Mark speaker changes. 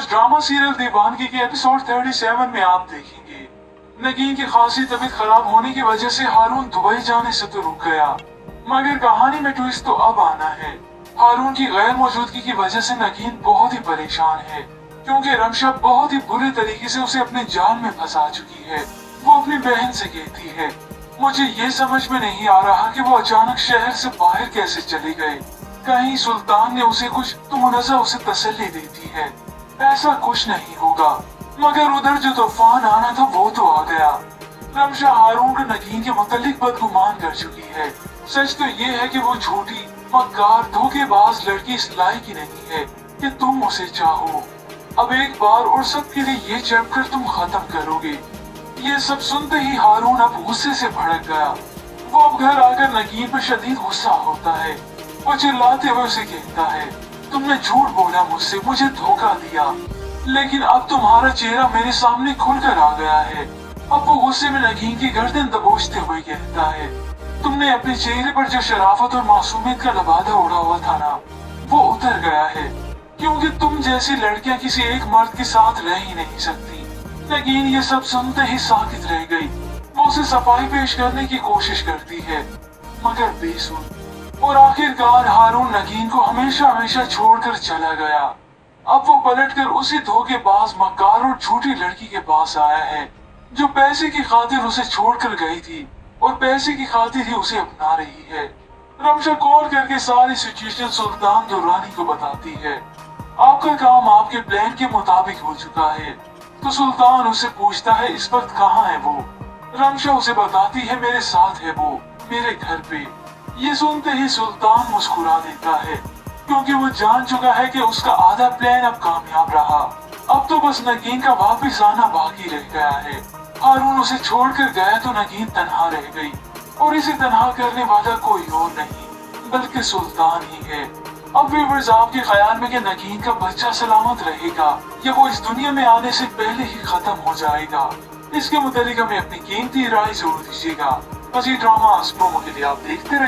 Speaker 1: Drama serial दीवानगी के episode 37 में आप देखेंगे नगीन की खासी तबीयत खराब होने की वजह से हारून दुबई जाने से तो रुक गया, मगर कहानी में ट्विस्ट तो अब आना है। हारून की गैर मौजूदगी की वजह से नगीन बहुत ही परेशान है, क्योंकि रमशा बहुत ही बुरे तरीके से उसे अपने जाल में फंसा चुकी है। वो अपनी बहन से कहती है, मुझे ये समझ में नहीं आ रहा कि वो अचानक शहर से बाहर कैसे चले गए। कहीं सुल्तान ने उसे कुछ तो मुनज़्ज़ा उसे तसल्ली देती है, ऐसा कुछ नहीं होगा। मगर उधर जो तूफान आना था वो तो आ गया। रमशा हारून को नगीन के मुतालिक बदगुमान कर चुकी है। सच तो ये है कि वो झूठी मक्कार धोखेबाज लड़की इस लायक ही नहीं है कि तुम उसे चाहो। अब एक बार और सबके लिए ये चैप्टर तुम खत्म करोगे। ये सब सुनते ही हारून अब गुस्से से भड़क गया। वो अब घर आकर नगीन पर शदीद गुस्सा होता है। वो चिल्लाते हुए उसे कहता है, तुमने झूठ बोला मुझसे, मुझे धोखा दिया, लेकिन अब तुम्हारा चेहरा मेरे सामने खुलकर आ गया है। अब वो गुस्से में नगीन की गर्दन दबोचते हुए कहता है, तुमने अपने चेहरे पर जो शराफत और मासूमियत का लबादा उड़ा हुआ था ना, वो उतर गया है, क्योंकि तुम जैसी लड़कियां किसी एक मर्द के साथ रह ही नहीं सकती। नगीन ये सब सुनते ही साकित रह गई। वो उसे सफाई पेश करने की कोशिश करती है, मगर बेसुध। और आखिरकार हारून नगीन को हमेशा हमेशा छोड़कर चला गया। अब वो पलटकर उसी धोखेबाज मक्कार और झूठी लड़की के पास आया है, जो पैसे की खातिर उसे छोड़कर गई थी और पैसे की खातिर ही उसे अपना रही है। रमशा कॉल करके सारी सिचुएशन सुल्तान दुर्रानी को बताती है। आपका काम आपके प्लान के मुताबिक हो चुका है। तो सुल्तान उसे पूछता है, इस वक्त कहाँ है वो? रमशा उसे बताती है, मेरे साथ है वो, मेरे घर पे। ये सुनते ही सुल्तान मुस्कुरा देता है, क्योंकि वो जान चुका है कि उसका आधा प्लान अब कामयाब रहा। अब तो बस नगीन का वापस आना बाकी रह गया है। हारून उसे छोड़कर गया तो नगीन तन्हा रह गई, और इसे तन्हा करने वाला कोई और नहीं बल्कि सुल्तान ही है। अब व्यूअर्स, आपके ख्याल में कि नगीन का बच्चा सलामत रहेगा या वो इस दुनिया में आने से पहले ही खत्म हो जाएगा? इसके मुतालिक हमें अपनी कीमती राय जरूर दीजिएगा। मज़ीद ड्रामा प्रोमो के लिए आप देखते रहिए।